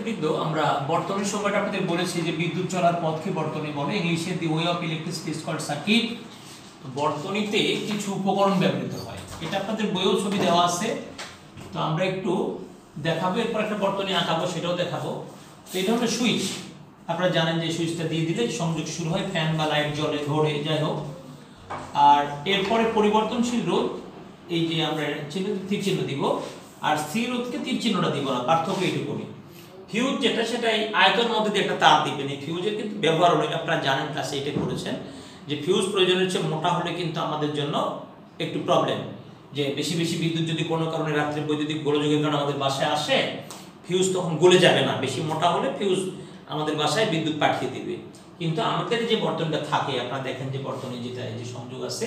শিক্ষার্থীবৃন্দ, আমরা বর্তনীর সংজ্ঞাটা আপনাদের বলেছি যে বিদ্যুৎ চলার পথকে বর্তনী বলে, ইংলিশে the way of electricity is called circuit. বর্তনীতে কিছু উপকরণ ব্যবহৃত হয়, এটা আপনাদের বইয়েও ছবি দেওয়া আছে, তো আমরা একটু দেখাবো, এরপর একটা বর্তনী আঁকাবো, সেটাও দেখাবো। তো এটা হলো সুইচ। আপনারা জানেন যে সুইচটা দিয়ে দিলে সংযোগ শুরু হয়, ফ্যান বা লাইট জ্বলে, ঘোরে, যাই হোক। আর এরপরে পরিবর্তনশীল রোধ, এই যে আমরা তীর চিহ্ন দিব, আর স্থির রোধকে তীর চিহ্নটা দিব না, পার্থক্য এইটুকুনি। ফিউজ যেটা, সেটা এই আয়তনের মধ্যে দিয়ে একটা তার দিবেন। এই ফিউজের কিন্তু ব্যবহার হলো, আপনারা জানেন, ক্লাসে এটা করেছেন যে ফিউজ প্রয়োজনের চেয়ে মোটা হলে কিন্তু আমাদের জন্য একটু প্রবলেম, যে বেশি বেশি বিদ্যুৎ যদি কোনো কারণে রাত্রে বৈদ্যুতিক গোলযোগের কারণে আমাদের বাসায় আসে, ফিউজ তখন গলে যাবে না, বেশি মোটা হলে ফিউজ আমাদের বাসায় বিদ্যুৎ পাঠিয়ে দিবে। কিন্তু আমাদের যে বর্তনীটা থাকে, আপনারা দেখেন যে বর্তনী যেটা এই যে সংযোগ আছে,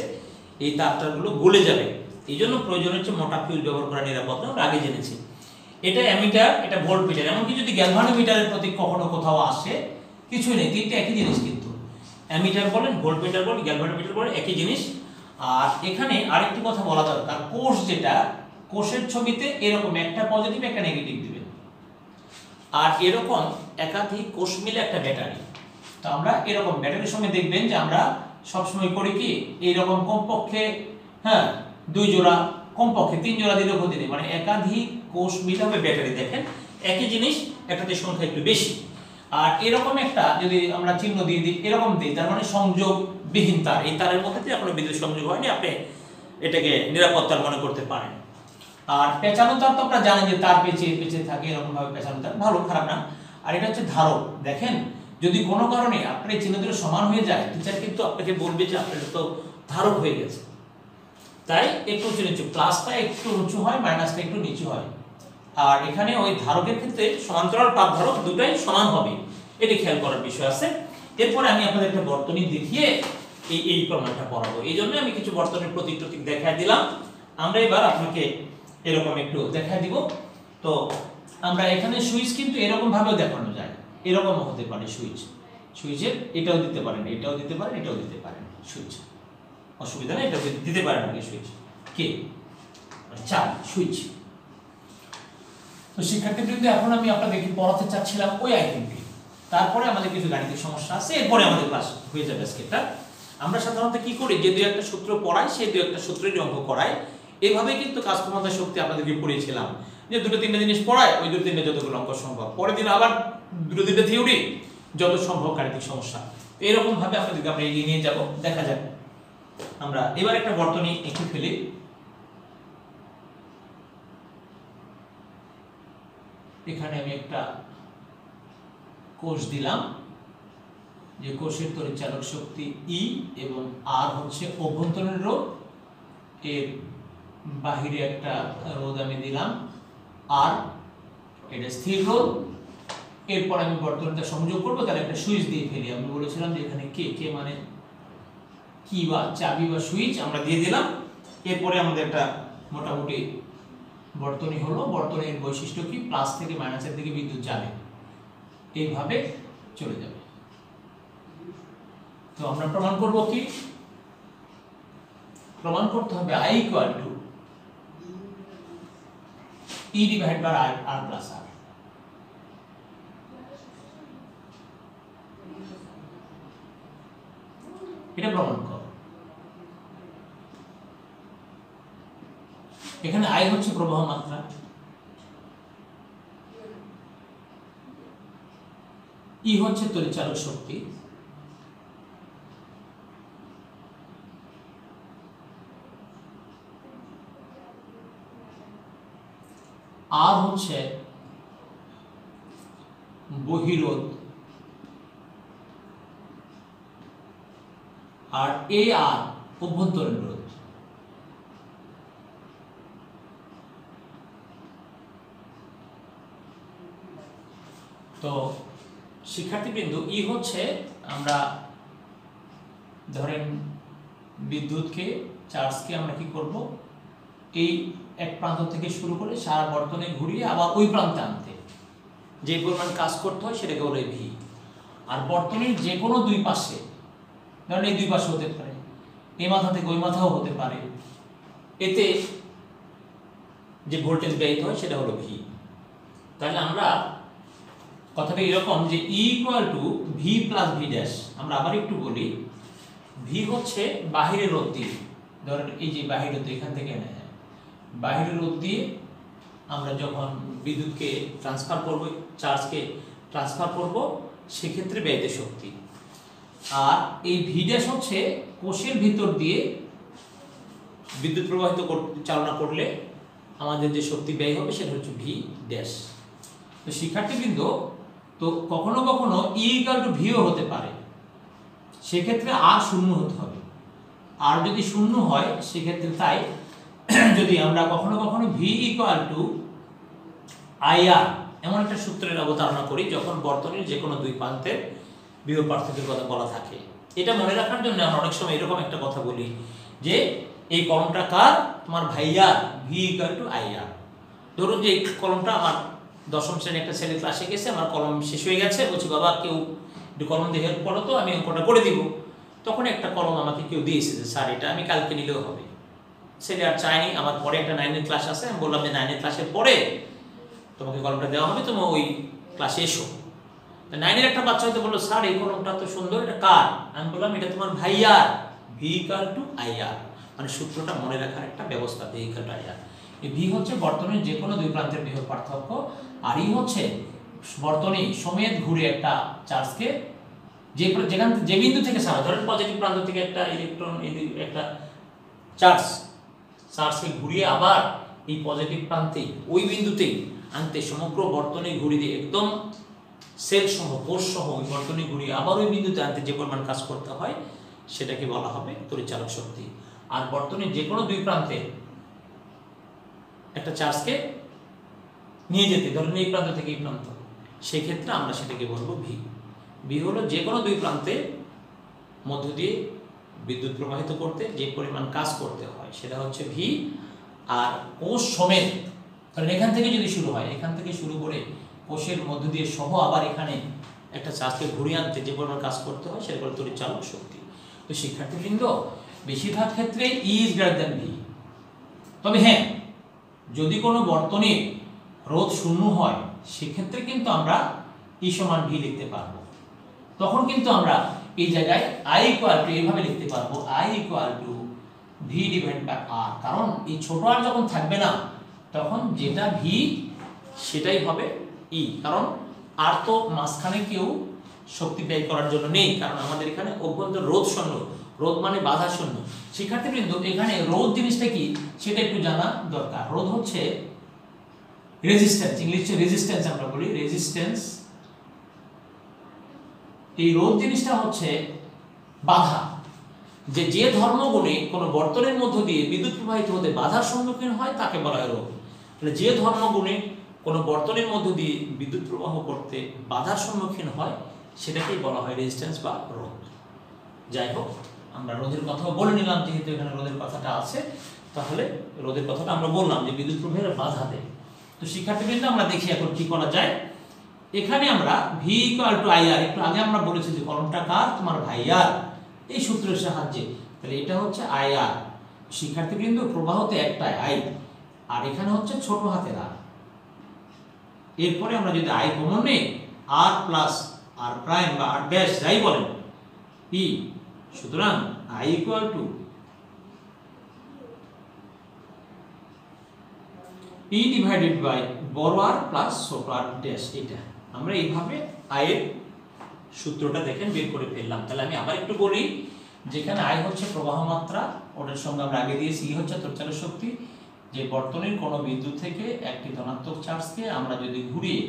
এই তারটাগুলো গলে যাবে, এই জন্য প্রয়োজন হচ্ছে মোটা ফিউজ ব্যবহার করা নিরাপদ না, আমরা আগে জেনেছি। এটা অ্যামিটার, এটা ভোল্টমিটার। এমনকি যদি গ্যালভানোমিটারের প্রতীক কখনো কোথাও আসে, কিছুই নেই, তিনটা একই জিনিস কিন্তু। অ্যামিটার বলেন, ভোল্টমিটার বলেন, গ্যালভানোমিটার বলেন, একই জিনিস। আর এখানে আরেকটি কথা বলা দরকার, কোষ যেটা, কোষের ছবিতে এরকম একটা পজিটিভ একটা নেগেটিভ দিবেন, আর এরকম একাধিক কোষ মিলে একটা ব্যাটারি। তো আমরা এরকম ব্যাটারির সঙ্গে দেখবেন যে আমরা সবসময় করি কি, এইরকম কমপক্ষে দুই জোড়া, কমপক্ষে তিন জোড়া দিলেও ক্ষতি নেই, মানে একাধিক কোষ মিলে হবে ব্যাটারি। দেখেন একই জিনিস, একটাতে সংখ্যা একটু বেশি। আর এরকম একটা যদি আমরা চিহ্ন দিয়ে দিই, এরকম দিই, তার মানে সংযোগবিহীন তার, এই তারের মধ্যে দিয়ে কোনো বিদ্যুৎ সংযোগ হয়নি, আপনি এটাকে নিরাপদ তার মনে করতে পারেন। আর পেঁচানো তার তো আপনারা জানেন যে তার পেঁচিয়ে পেঁচিয়ে থাকে, এরকম ভাবে পেঁচানো তার, ভালো খারাপ না। আর এটা হচ্ছে ধারক। দেখেন যদি কোনো কারণে আপনার চিহ্ন দুটো সমান হয়ে যায়, টিচার কিন্তু আপনাকে বলবে যে আপনার তো ধারক হয়ে গেছে, তাই একটু উঁচু নিচু, প্লাসটা একটু উঁচু হয়, মাইনাসটা একটু নিচু হয়। আর এখানে ওই ধারকের ক্ষেত্রে সমান্তরাল পাত ধারক দুটাই সমান হবে, এটা খেয়াল করার বিষয় আছে। এরপরে আমি আপনাদের একটা বর্তনী দেখিয়ে এই প্রমাণটা পড়াবো, এই জন্য আমি কিছু বর্তনীর প্রতীক প্রতীক দেখায় দিলাম। আমরা এবার আপনাকে এরকম একটু দেখায় দিব। তো আমরা এখানে সুইচ কিন্তু এরকম ভাবেও দেখানো যায়, এরকম হতে পারে সুইচ, সুইচের এটাও দিতে পারেন, এটাও দিতে পারেন, এটাও দিতে পারেন সুইচ, অসুবিধা নেই, এটা দিতে পারেন আগে সুইচ কে চাল সুইচ। তো শিক্ষার্থীবৃন্দ, এখন আমি আপনাদেরকে পড়াতে চাচ্ছিলাম ওই আইটেমটি, তারপরে আমাদের কিছু গাণিতিক সমস্যা আছে, এরপরে আমাদের ক্লাস হয়ে যাবে আজকেটা। আমরা সাধারণত কি করি, যে দুই একটা সূত্র পড়াই, সেই দুই একটা সূত্রের অঙ্ক করাই। এইভাবে কিন্তু কাজ ক্ষমতা শক্তি আপনাদেরকে পড়িয়েছিলাম, যে দুটো তিনটে জিনিস পড়ায়, ওই দুটো তিনটে যতগুলো অঙ্ক সম্ভব, পরের দিন আবার দুটো তিনটে থিওরি, যত সম্ভব গাণিতিক সমস্যা। এরকম ভাবে আপনাদেরকে আমরা এগিয়ে নিয়ে যাব, দেখা যাক। আমরা এবার একটা বর্তনী এঁকে ফেলি। এখানে আমি একটা কোষ দিলাম, যে কোষের তড়িৎচালক শক্তি ই এবং আর হচ্ছে অভ্যন্তরীণ রোধ, এর বাহিরে একটা রোধ আমি দিলাম আর, এটা স্থির রোধ। এরপর আমি বর্তনীটা সংযোগ করবো, তাহলে একটা সুইচ দিয়ে ফেলি। আমি বলেছিলাম যে এখানে কে কে মানে কি বা চাবি বা সুইচ, আমরা দিয়ে দিলাম। এরপরে আমাদের একটা মোটামুটি বর্তনী হলো। বর্তনীর বৈশিষ্ট্য কি, প্লাস থেকে মাইনাসের দিকে বিদ্যুৎ যাবে, এইভাবে চলে যাবে। তো আমরা প্রমাণ করব কি, প্রমাণ করতে হবে I equal to E divide by R plus R। এটা প্রমাণ কর। এখানে I হচ্ছে প্রবাহ মাত্রা, E হচ্ছে তড়িৎচালক শক্তি, আর হচ্ছে বহিরোধ, আর এ আর অভ্যন্তরীণ রোধ। তো শিক্ষার্থীবৃন্দ, ই হচ্ছে, আমরা ধরেন বিদ্যুৎকে, চার্জকে আমরা কি করব, এই এক প্রান্ত থেকে শুরু করে সারা বর্তনে ঘুরিয়ে আবার ওই প্রান্তে আনতে যে পরিমাণ কাজ করতে হয়, সেটাকে বলে ভি। আর বর্তনীর যে কোনো দুই পাশে, ধরেন এই দুই পাশে হতে পারে, এই মাথা থেকে ওই মাথাও হতে পারে, এতে যে ভোল্টেজ ব্যয়িত হয় সেটা হলো ভি। তাহলে আমরা কথাটা এরকম যে E equal to V plus V dash. আমরা আবার একটু বলি, ভি হচ্ছে বাহিরের রোধ দিয়ে, ধরেন এই যে বাহিরের রোধ এখান থেকে বাহিরের রোধ দিয়ে আমরা যখন বিদ্যুৎকে ট্রান্সফার করব, চার্জকে ট্রান্সফার করব, সেক্ষেত্রে ব্যয়িত শক্তি। আর এই ভি ড্যাশ হচ্ছে কোষের ভিতর দিয়ে বিদ্যুৎ প্রবাহিত চালনা করলে আমাদের যে শক্তি ব্যয় হবে সেটা হচ্ছে ভি ড্যাশ। তো শিক্ষার্থীবৃন্দ, তো কখনো কখনো ই ইকুয়াল টু ভিও হতে পারে, সেক্ষেত্রে আর শূন্য হতে হবে। আর যদি শূন্য হয় সেক্ষেত্রে তাই যদি আমরা কখনো কখনো ভি ইকুয়াল টু আইআর এমন একটা সূত্রের অবতারণা করি যখন বর্তনীর যে কোনো দুই প্রান্তের বিভব পার্থক্যের কথা বলা থাকে। এটা মনে রাখার জন্য আমরা অনেক সময় এরকম একটা কথা বলি যে এই কলমটা কার, তোমার ভাইয়ার, ভি ইকুয়াল টু আইআর। ধরুন যে এই কলমটা আমার দশম শ্রেণী একটা ছেলে ক্লাসে গেছে, আমার কলম শেষ হয়ে গেছে, বলছি বাবা কেউ একটু কলম দিয়ে হেল্প করো তো, আমি অঙ্কটা করে দিব। তখন একটা কলম আমাকে কেউ দিয়েছে যে স্যার এটা আমি কালকে নিলেও হবে। ছেলে আর চাইনি, আমার পরে একটা 9-এর ক্লাস আছে, আমি বললাম যে 9-এর ক্লাসের পরে তোমাকে কলমটা দেওয়া হবে, তুমি ওই ক্লাসে এসো। 9-এর একটা বাচ্চা হয়তো বললো স্যার এই কলমটা তো সুন্দর, এটা কার? আমি বললাম এটা তোমার ভাইয়ার, ভি ইকুয়াল টু আইআর। মানে সূত্রটা মনে রাখার একটা ব্যবস্থা, ভি ইকুয়াল টু আইআর। এই ভি হচ্ছে বর্তনীর যে কোনো দুই প্রান্তের বিভব পার্থক্য, আর ই হচ্ছে বর্তনী সমেত ঘুরে একটা চার্জকে যে বিন্দু থেকে ছাড়া, ধরেন পজিটিভ প্রান্ত থেকে একটা ইলেকট্রন, একটা চার্জকে ঘুরিয়ে আবার এই পজিটিভ প্রান্তে ওই বিন্দুতেই আনতে সমগ্র বর্তনী ঘুরি দিয়ে একদম সেল সহ কোষ সহ ওই বর্তনী ঘুরিয়ে আবার ওই বিন্দুতে আনতে যে পরিমাণ কাজ করতে হয় সেটাকে বলা হবে তড়িৎচালক শক্তি। আর বর্তনীর যে কোনো দুই প্রান্তে একটা চার্জকে নিয়ে যেতে, ধরেন এই প্রান্ত থেকে এই প্রান্ত, সেই ক্ষেত্রে আমরা সেটাকে বলবো ভি। ভি হলো যে কোনো দুই প্রান্তে মধ্য দিয়ে বিদ্যুৎ প্রবাহিত করতে যে পরিমাণ কাজ করতে হয় সেটা হচ্ছে ভি। আর কোষ সমেত, কারণ এখান থেকে যদি শুরু হয়, এখান থেকে শুরু করে কোষের মধ্য দিয়ে সহ আবার এখানে একটা চার্জকে ঘুরিয়ে আনতে যে পরিমাণ কাজ করতে হয় সেটা হলো তড়িৎচালক শক্তি। তো শিক্ষার্থীবৃন্দ, বেশিরভাগ ক্ষেত্রে ই ইজ গ্রেটার দ্যান ভি। তবে হ্যাঁ, যদি কোনো বর্তনীর রোধ শূন্য হয় সেক্ষেত্রে কিন্তু আমরা ই সমান ভি লিখতে পারবো। তখন কিন্তু আমরা এই জায়গায় আই ইকুয়াল টু এইভাবে লিখতে পারবো, I equal to V divide by R. কারণ এই ছোট আর যখন থাকবে না তখন যেটা ভি সেটাই হবে ই, কারণ আর তো মাঝখানে কেউ শক্তি ব্যয় করার জন্য নেই, কারণ আমাদের এখানে অভ্যন্তর রোধ শূন্য, রোধ মানে বাধা শূন্য। শিক্ষার্থীবৃন্দ, এখানে রোধ জিনিসটা কি সেটা একটু জানা দরকার। রোধ হচ্ছে রেজিস্ট্যান্স, ইংলিশে রেজিস্ট্যান্স আমরা বলি, রেজিস্ট্যান্স। এই রোধ জিনিসটা হচ্ছে বাধা, যে ধর্মগুণে কোনো বর্তনীর মধ্য দিয়ে বিদ্যুৎ প্রবাহিত হতে বাধার সম্মুখীন হয় তাকে বলা হয় রোধ। তাহলে যে ধর্মগুণে কোনো বর্তনীর মধ্য দিয়ে বিদ্যুৎ প্রবাহ করতে বাধার সম্মুখীন হয় সেটাকেই বলা হয় রেজিস্ট্যান্স বা রোধ। যাই হোক, আমরা রোধের কথাও বলে নিলাম, যেহেতু এখানে রোধের কথাটা আছে তাহলে রোধের কথাটা আমরা বললাম যে বিদ্যুৎ প্রবাহের বাধা দেয়। তো শিক্ষার্থীবৃন্দ, আমরা দেখি এখন কি করা যায়। এখানে আমরা ভি ইকুয়াল টু আইআর, একটু আগে আমরা বলেছি যে কলমটা কার, তোমার ভাইয়ার, এই সূত্রের সাহায্যে। তাহলে এটা হচ্ছে আইআর। শিক্ষার্থীবৃন্দ, প্রবাহতে একটাই আই, আর এখানে হচ্ছে ছোট হাতের আর। এরপরে আমরা যদি আই কমন নেই, আর প্লাস আর প্রাইম বা আর ড্যাশ যাই বলেন, পি, সুতরাং I equal to P divided by বড় আর প্লাস ছোট আর ড্যাশ। এটা আমরা এইভাবে আয়ের সূত্রটা দেখেন বের করে ফেললাম। তাহলে আমি আবার একটু বলি, যেখানে আই হচ্ছে প্রবাহ মাত্রা, ওটার সঙ্গে আমরা আগে দিয়েছি ই হচ্ছে তড়িৎচালক শক্তি। যে বর্তনীর কোনো বিন্দু থেকে একটি ধনাত্মক চার্জকে আমরা যদি ঘুরিয়ে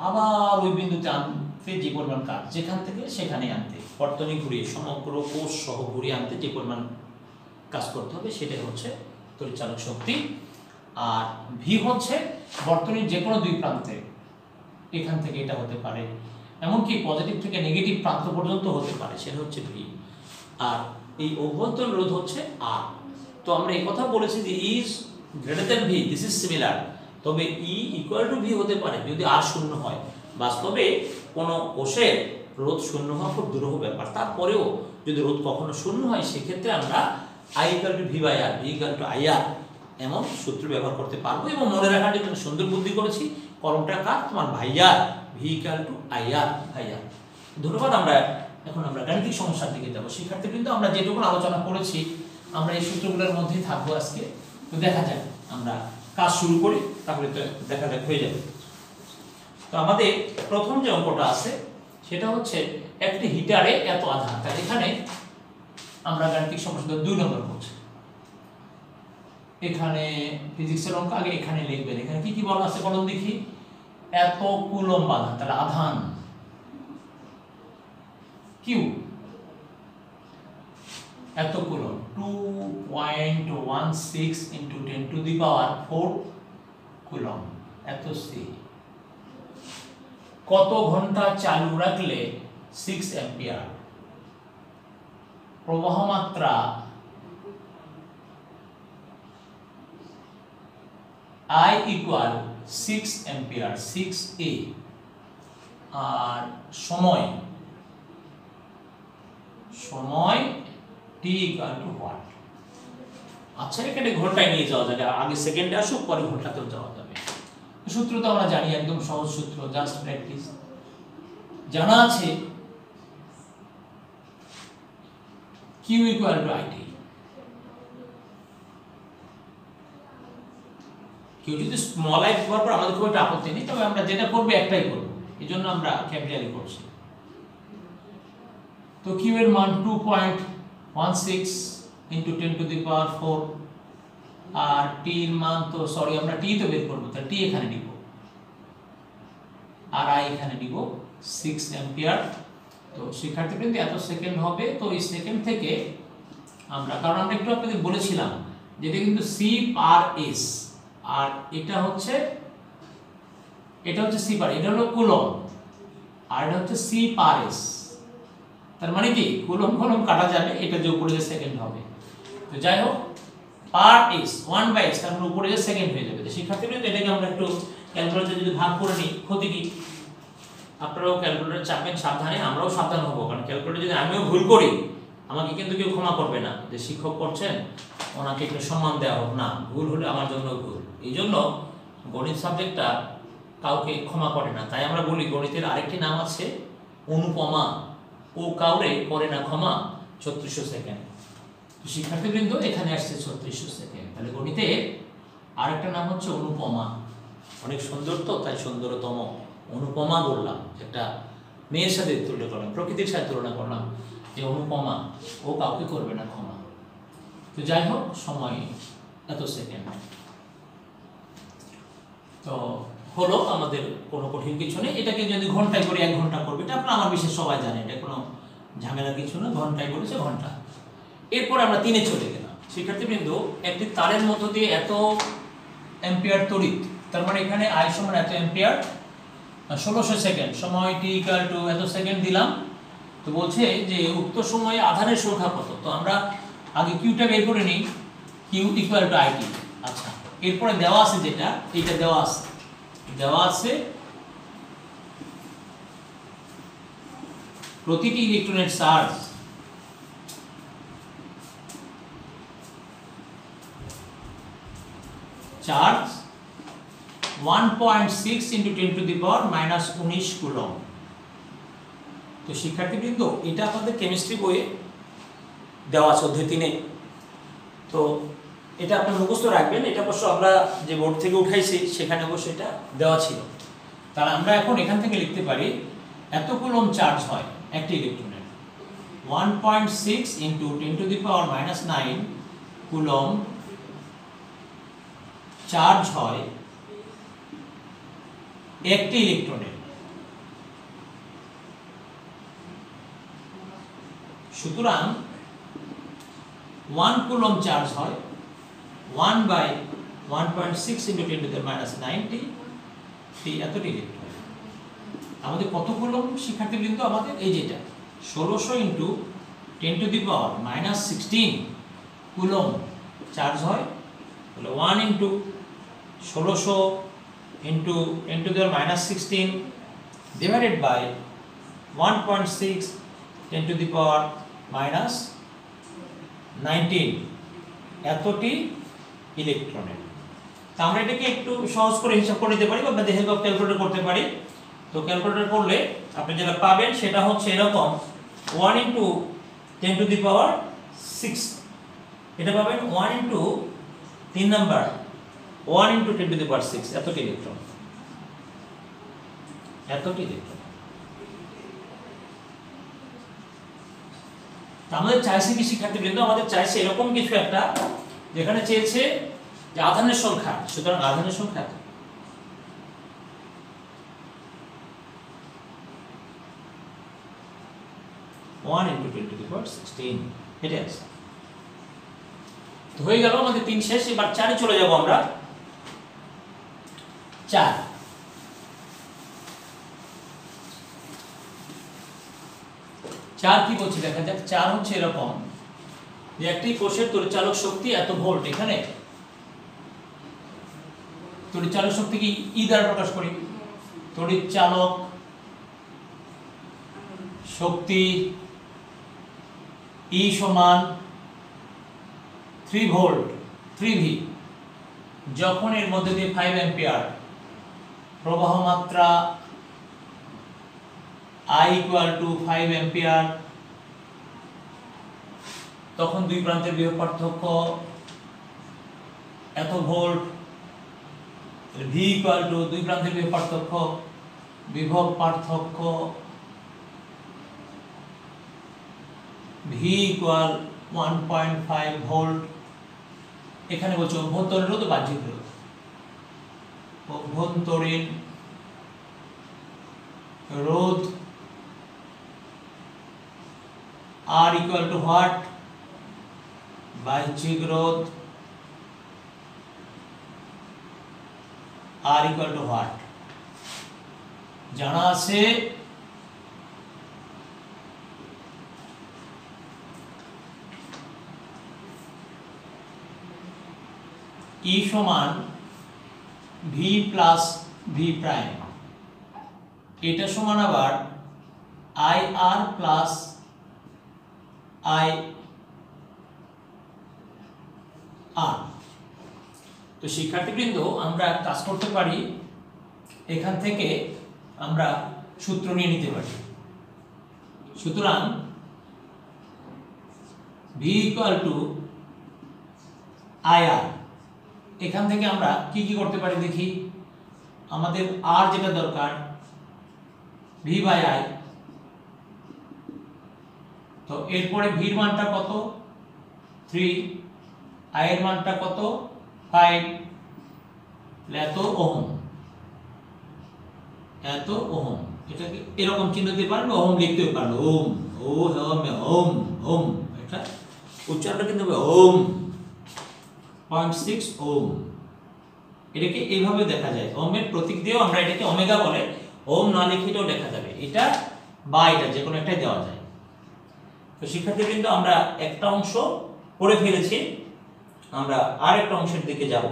আবার ওই বিন্দুতে আনতে যে পরিমাণ কাজ, যেখান থেকে সেখানে আনতে, বর্তনী ঘুরিয়ে সমগ্র কোষ সহ ঘুরিয়ে আনতে যে পরিমাণ কাজ করতে হবে সেটাই হচ্ছে তড়িৎচালক শক্তি। আর ভি হচ্ছে বর্তনীর যে কোনো দুই প্রান্তে, এখান থেকে এটা হতে পারে, এমনকি পজিটিভ থেকে নেগেটিভ প্রান্ত পর্যন্ত হতে পারে, সেটা হচ্ছে ভি। আর এই অভ্যন্তর রোধ হচ্ছে আর। তো আমরা এই কথা বলেছি যে is greater than V, this is similar. তবে ই ইকুয়াল টু ভি হতে পারে যদি আর শূন্য হয়। বাস্তবে কোনো কোষের রোধ শূন্য হওয়া খুব দুরূহ ব্যাপার। তারপরেও যদি রোধ কখনো শূন্য হয় সেক্ষেত্রে আমরা I equal to V by R, V equal to I R এমন সূত্র ব্যবহার করতে পারবো। এবং মনে রাখার জন্য সুন্দর বুদ্ধি করেছি, কলমটা কার? তোমার ভাইয়ার। ভি ইকুয়াল টু আইআর, ভাইয়ার। ধন্যবাদ। এখন আমরা গাণিতিক সমস্যার দিকে যাব। শিক্ষার্থীবৃন্দ, আমরা যেটুকু আলোচনা করেছি আমরা এই সূত্রগুলোর মধ্যেই থাকবো আজকে। তো দেখা যাক, আমরা কাজ শুরু করি, তাহলে তো দেখা যাক হয়ে যাবে। তো আমাদের প্রথম যে অঙ্কটা আছে সেটা হচ্ছে একটি হিটারে এত আধান। তাই এখানে আমরা গাণিতিক সমস্যা 2 নম্বর করছি। এখানে ফিজিক্সের অঙ্ক আগে এখানে লিখবেন। এখানে কি কি বলা আছে বলুন দেখি। এত কুলম্ব আধান, তাহলে আধান কিউ এত coulomb 2.16 into 10 to the power 4 coulomb এত সি। কত ঘন্টা চালু রাখলে 6 অ্যাম্পিয়ার প্রবাহ মাত্রা I equal 6 অ্যাম্পিয়ার 6A আর সময় t equal to what? আচ্ছা, এখানে ঘন্টায় নিয়ে যাওয়া যাবে, আগে সেকেন্ডে আসুক পরে ঘন্টাতেও যাওয়া যাবে। সূত্র তো আমরা জানি, একদম সহজ সূত্র, জাস্ট প্র্যাকটিস। জানা আছে Q equal to IT। কেউ যদি স্মল আই ব্যবহার করে আমাদের খুব একটা আপত্তি নেই, তবে আমরা যেটা করবো একটাই করবো, এই জন্য আমরা ক্যাপিটালি করছি। তো Q এর মান 2.16 into 10 to the power 4 R T এর মান তো আমরা T তো বের করবো, তাহলে T এখানে দিব আর I এখানে দিব 6 অ্যাম্পিয়ার। তো শিক্ষার্থীবৃন্দ এত সেকেন্ড হবে। তো এই সেকেন্ড থেকে আমরা, কারণ আমরা একটু আপনাদের বলেছিলাম যেটা কিন্তু C পার S আর এটা হচ্ছে C পার, এটা হলো কুলম্ব আর এটা হচ্ছে C পার S। তার মানে কি কুলম্ব কাটা যাবে, এটা যে উপরে যে সেকেন্ড হবে। তো যাই হোক, পার S 1/s, তার মানে উপরে যে সেকেন্ড হয়ে যাবে। তো শিক্ষার্থীবৃন্দ এটাকে আমরা একটু ক্যালকুলেটরে যদি ভাগ করে নিই, ক্ষতি কি? আপনারাও ক্যালকুলেটর চাপবেন সাবধানে, আমরাও সাবধান হবো, কারণ ক্যালকুলেটর যদি আমিও ভুল করি আমাকে কিন্তু কেউ ক্ষমা করবে না, যে শিক্ষক করছেন ওনাকে একটু সম্মান দেওয়া হোক না, ভুল হলে আমার জন্য ভুল। এই জন্য গণিত সাবজেক্টটা কাউকে ক্ষমা করে না। তাই আমরা বলি গণিতের আরেকটি নাম আছে অনুপমা, ও কাউরে করে না ক্ষমা 3600 সেকেন্ড। তো শিক্ষার্থীবৃন্দ এখানে আসছে 3600 সেকেন্ড, তাহলে গণিতের আরেকটা নাম হচ্ছে অনুপমা। অনেক সুন্দর, তো তাই সুন্দরতম অনুপমা বললাম, একটা মেয়ের সাথে তুলনা করলাম, প্রকৃতির সাথে তুলনা করলাম, যে অনুপমা ও কাউকে করবে না ক্ষমা। তো যাই হোক, সময় এত সেকেন্ড। তো হলো, আমাদের কোনো কঠিন কিছু নেই। এটাকে যদি ঘন্টায় করে 1 ঘন্টা করবে, এটা আপনার আমার বিশেষ সবাই জানে, এটা কোনো ঝামেলার কিছু না। ঘন্টায় করেছে ঘন্টা। এরপর আমরা 3-এ চলে গেলাম। শিক্ষার্থীবৃন্দ, একটি তারের মধ্য দিয়ে এত অ্যাম্পিয়ার তড়িৎ, তার মানে এখানে I সমান এত অ্যাম্পিয়ার 1600 সেকেন্ড, সময় t ইকুয়াল টু এত সেকেন্ড দিলাম। তো বলছে যে উক্ত সময়ে আধানের সংখ্যা কত। তো আমরা আগে কিউটা বের করে নিই, কিউ ইকুয়াল টু IT। আচ্ছা, এরপরে দেওয়া আছে যেটা, এটা দেওয়া আছে প্রতিটি ইলেকট্রনের charge 1.6 into 10 to the power -19 coulomb. তো শিক্ষার্থীবৃন্দ, এটা আপনাদের কেমিস্ট্রি বইয়ে দেওয়া আছে অধ্যায় 3-এ। তো এটা আপনি মুখস্থ রাখবেন। এটা অবশ্য আমরা যে বোর্ড থেকে উঠাইছি সেখানে অবশ্য এটা দেওয়া ছিল। তাহলে আমরা এখন এখান থেকে লিখতে পারি এত কুলম্ব চার্জ হয় একটি ইলেকট্রনের, 1.6 into 10 to the power -9 coulomb charge হয় একটি ইলেকট্রনের। সুতরাং 1 কুলম্ব চার্জ হয় 1/1.6 into 10 to the -9 এতটি ইলেকট্রন। আমাদের কত কুলম্ব শিক্ষার্থীবৃন্দ? আমাদের এই যেটা 1600 into 10 to the power -16 coulomb charge হয়। তাহলে 1 into 1600 into 10 to the -16 divided by 1.6 10 to the power -19 এতটি ইলেকট্রনের। তো আমরা এটাকে একটু সহজ করে হিসাব করে নিতে পারি বা আপনাদের হেল্প অফ ক্যালকুলেটর করতে পারি। তো ক্যালকুলেটর করলে আপনি যেটা পাবেন সেটা হচ্ছে এরকম 1 * 10⁶, এটা পাবেন 1 * 3 নাম্বার 1 * 10⁶, এতটি ইলেকট্রন, এতটি ইলেকট্রন। আমাদের চাইছে কি শিক্ষার্থীবৃন্দ, আমাদের চাইছে এরকম কিছু একটা যেখানে চেয়েছে যে আধানের সংখ্যা, সুতরাং আধানের সংখ্যা এত। (1 * 10⁻16) এটা আছে। তো হয়ে গেল আমাদের 3 শেষ। এবার 4 চলে যাব আমরা। 4 কি বলছে দেখা যাক। 4 হচ্ছে এরকম যে একটি কোষের তড়িৎচালক শক্তি এত ভোল্ট, এখানে তড়িৎচালক শক্তি কি ই দ্বারা প্রকাশ করি, তড়িৎচালক শক্তি ই সমান 3 ভোল্ট 3V, যখন এর মধ্যে দিয়ে 5 অ্যাম্পিয়ার প্রবাহ মাত্রা I = 5 অ্যাম্পিয়ার, তখন দুই প্রান্তের বিভব পার্থক্য এত ভোল্ট। V = দুই প্রান্তের বিভব পার্থক্য V = 1.5 ভোল্ট। এখানে বলছে অভ্যন্তরীণ রোধ বাহ্যিক রোধ, অভ্যন্তরীণ রোধ R = হোয়াট, বাহ্যিক রোধ R = হোয়াট জানা আছে। E সমান V + V প্রাইম, এটা সমান আবার IR + IR। তো শিক্ষার্থীবৃন্দ আমরা কাজ করতে পারি, এখান থেকে আমরা সূত্র নিয়ে নিতে পারি। সুতরাং V = IR, এখান থেকে আমরা কি কি করতে পারি দেখি। আমাদের R যেটা দরকার V/I, তো এরপরে V এর মানটা কত 3, I এর মানটা কত 5, এত ওহম, এত ওহম। এটাকে এরকম চিহ্ন দিতে পারেন, ওহম লিখতেও পারেন, ওম ও ওম ওম ওম, এটা উচ্চারণটা কিন্তু হবে ওম 0.6 ওম। এটাকে এইভাবে দেখা যায়, ওমের প্রতীক দিয়েও আমরা এটাকে ওমেগা বলে, ওম না লিখে এটাও দেখা যাবে, এটা বা এটা যে কোনো একটাই দেওয়া যায়। তো শিক্ষার্থীবৃন্দ আমরা একটা অংশ পড়ে ফেলেছি, আমরা আরেকটা অংশের দিকে যাব।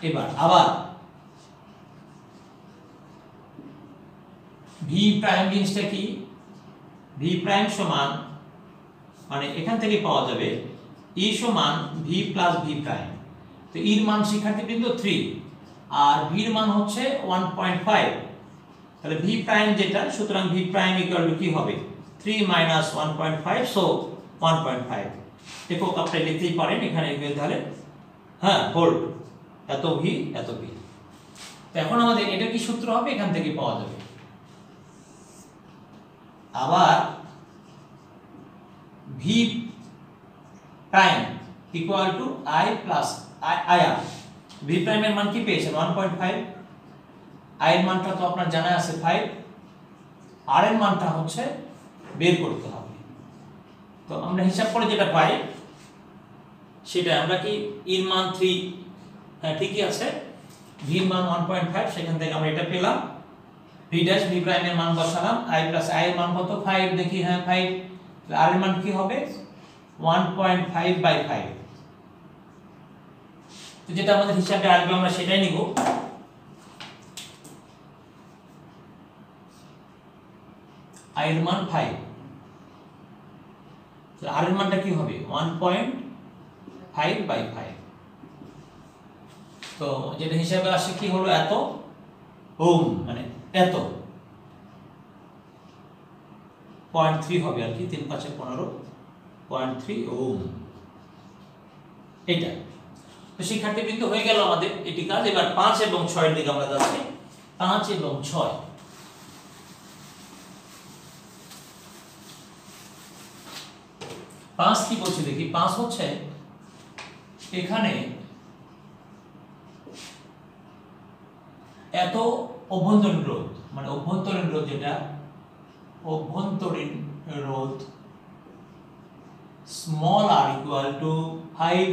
এবার আবার ভি প্রাইম জিনিসটা কি, ভি প্রাইম সমান মানে এখান থেকে পাওয়া যাবে ই সমান ভি প্লাস ভি প্রাইম। তো ইর মান শিক্ষার্থীবৃন্দ 3 আর ভির মান হচ্ছে 1.5, তাহলে ভি প্রাইম যেটা, সুতরাং ভি প্রাইম ইকুয়াল টু কি হবে 3 - 1.5, সো 1.5। একক আপনি লিখতেই পারেন এখানে তাহলে, হ্যাঁ ভোল্ট, এত ভি এত ভি। তো এখন আমাদের এটা কি সূত্র হবে, এখান থেকে পাওয়া যাবে। আবার V prime equal two I plus IR, V প্রাইমের মান কি পেয়েছেন 1.5, I এর মানটা তো আপনার জানা আছে 5, R এর মানটা হচ্ছে বের করতে হবে। তো আমরা হিসাব করে যেটা পাই সেটা আমরা কি এর মান 3, হ্যাঁ ঠিকই আছে, ভি এর মান 1.5, সেখান থেকে আমরা এটা পেলাম। ভি ড্যাশ ভি প্রাইম এর মান বসালাম, I প্লাস I এর মান কত 5, দেখি হ্যাঁ 5, তাহলে R এর মান কি হবে 1.5/5। তো যেটা আমাদের হিসাবে আসবে আমরা সেটাই নিব। I এর মান 5, তাহলে R এর মানটা কি হবে 1.5/5। তো যেটা হিসাবে আসে কি হলো এত ওম, মানে এত 0.3 হবে আর কি, 3 × 5 = 15, 0.3 ওম এটা। তো শিক্ষার্থীবৃন্দ হয়ে গেল আমাদের এটি কাজ। এবার 5 এবং 6 এর দিকে আমরা যাচ্ছি। 5 এবং 6 5 কি বলছে দেখি। 5 হচ্ছে এখানে এত অভ্যন্তরীণ রোধ, মানে অভ্যন্তরীণ রোধ যেটা অভ্যন্তরীণ রোধ স্মল r = 5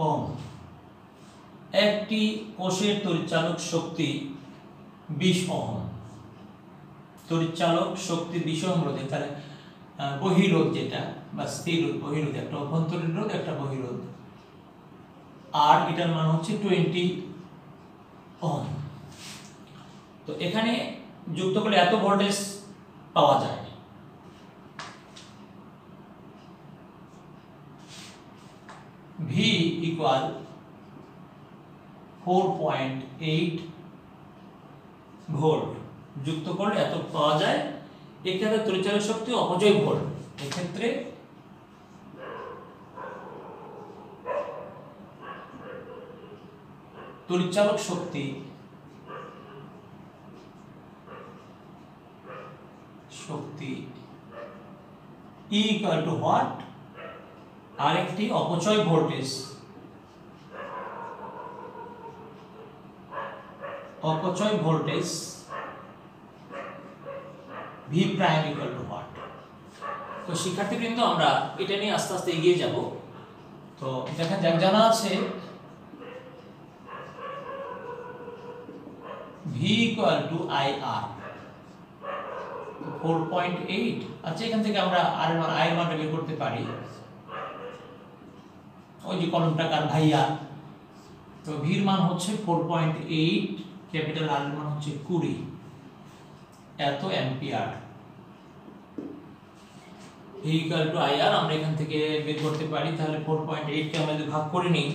ওহম। একটি কোষের তড়িৎচালক শক্তি 20 ওহম। তড়িৎচালক শক্তি 20 ওহম রোধে, তাহলে বহিরোধ যেটা বা স্থির রোধ, বহিরোধ একটা অভ্যন্তরীণ রোধ, একটা বহিরোধ, আর এটার মান হচ্ছে 20 ওহম। তো এখানে যুক্ত করলে এত ভোল্টেজ পাওয়া যায়। V = 4.8 ভোল্ট যুক্ত করলে এত পাওয়া যায়। এক্ষেত্রে তড়িৎচালক শক্তি অপচয় ভোল্ট, এক্ষেত্রে তড়িৎচালক শক্তি E = what, আরেকটি অপচয় ভোল্টেজ, অপচয় ভোল্টেজ V প্রাইম = what। তো শিক্ষার্থীবৃন্দ আমরা এটা নিয়ে আস্তে আস্তে এগিয়ে যাব। তো দেখা যাক, জানা আছে V = IR 4.8। আচ্ছা, এখান থেকে আমরা আর এর মানটা বের করতে পারি, ওই যে কলমটা কার ভাইয়া। তো V এর মান হচ্ছে 4.8, ক্যাপিটাল R এর মান হচ্ছে 20, এত অ্যাম্পিয়ার। V = IR আমরা এখান থেকে বের করতে পারি। তাহলে 4.8 কে আমরা যদি ভাগ করে নিই,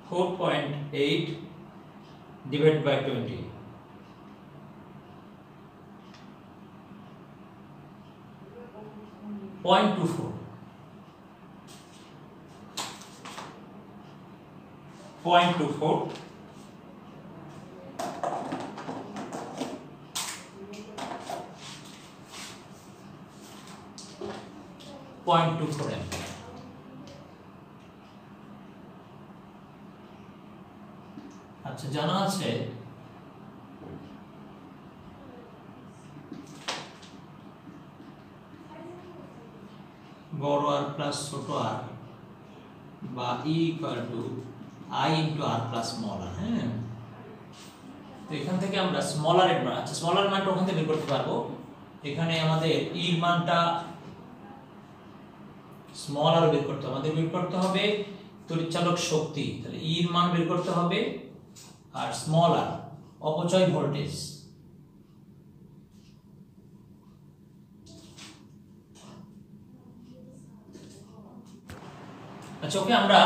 (4.8 divided by 20) 0.24, 0.24 অ্যাম্পিয়ার। আচ্ছা, জানা আছে বড় r প্লাস ছোট r বা E = I × r plus small r। হ্যাঁ, তো এখান থেকে আমরা স্মল r এর মান, আচ্ছা স্মল r মানটা ওখান থেকে বের করতে পারবো। এখানে আমাদের E এর মানটা স্মল r বের করতে হবে, আমাদের বের করতে হবে তড়িৎচালক শক্তি, তাহলে E এর মান বের করতে হবে, আর স্মল r অপচয় ভোল্টেজ। আচ্ছা, ওকে, আমরা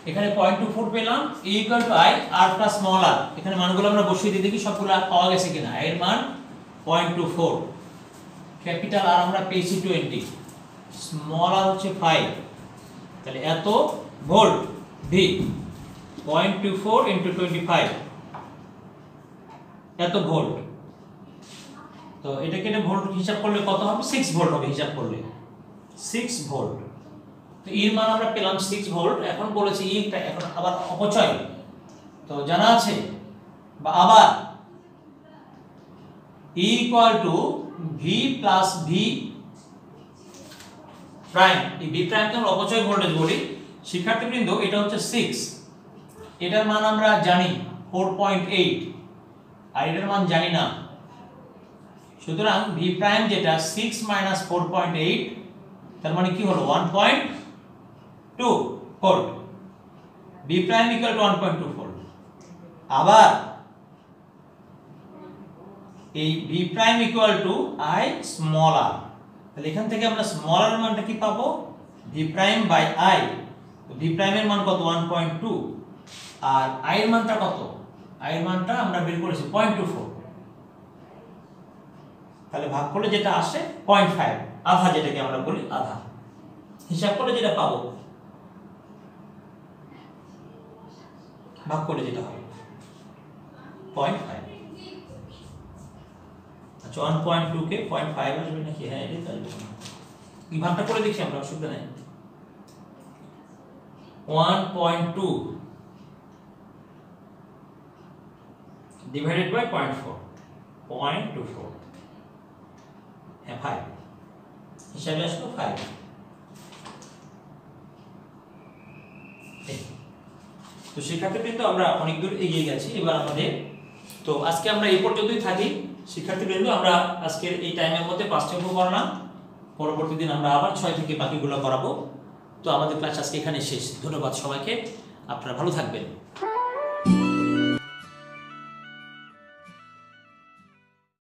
এখানে 0.24 পেলাম। E = I r plus small r, এখানে মানগুলো আমরা বসিয়ে দিয়ে দেখি সবগুলো পাওয়া গেছে কিনা। এর মান 0.24, ক্যাপিটাল R আমরা পেয়েছি 20, স্মল r হচ্ছে 5, তাহলে এত ভোল্ট V 0.24 × 25 এত ভোল্ট। তো এটাকে এটা ভোল্ট হিসাব করলে কত হবে? 6 ভোল্ট হবে হিসাব করলে, 6 ভোল্ট। তো এর মান আমরা পেলাম 6 ভোল্ট। এখন বলেছি এটা এখন আবার অপচয়, তো জানা আছে বা আবার E = V + V প্রাইম। এই V প্রাইমকে আমরা অপচয় ভোল্টেজ বলি। শিক্ষার্থীবৃন্দ, এটা হচ্ছে 6, এটার মান আমরা জানি 4.8, আর এটার মান জানি না। সুতরাং V প্রাইম যেটা 6 - 4.8, তার মানে কি হলো 1.2 ভোল্ট। V prime = 1.2 volt. আবার এই V prime equal to I small R, তাহলে এখান থেকে আমরা স্মল আর মানটা কি পাবো, ভি প্রাইম বাই আই। তো ভি প্রাইমের মান কত 1.2, আর আই এর মানটা কত, আই এর মানটা আমরা বের করেছি 0.24, তাহলে ভাগ করলে যেটা আসে 0.5, আধা যেটাকে আমরা বলি আধা, হিসাব করে যেটা পাবো ভাগ করে যেটা হবে 0.5। আচ্ছা 1.2 কে 0.5 আসবে নাকি, হ্যাঁ এটাই তো আসবে, কি ভাগটা করে দেখি আমরা, অসুবিধা নাই। 1.2 divided by 0.4, হ্যাঁ 5 হিসাবে আসলো 5। তো শিক্ষার্থীবৃন্দ আমরা অনেক দূর এগিয়ে গেছি, এবার আমাদের, তো আজকে আমরা এই পর্যন্তই থাকি শিক্ষার্থীবৃন্দ। আমরা আজকের এই টাইমের মধ্যে 5টা অঙ্ক করলাম, পরবর্তী দিন আমরা আবার 6 থেকে বাকিগুলো করাবো। তো আমাদের ক্লাস আজকে এখানে শেষ। ধন্যবাদ সবাইকে, আপনারা ভালো থাকবেন।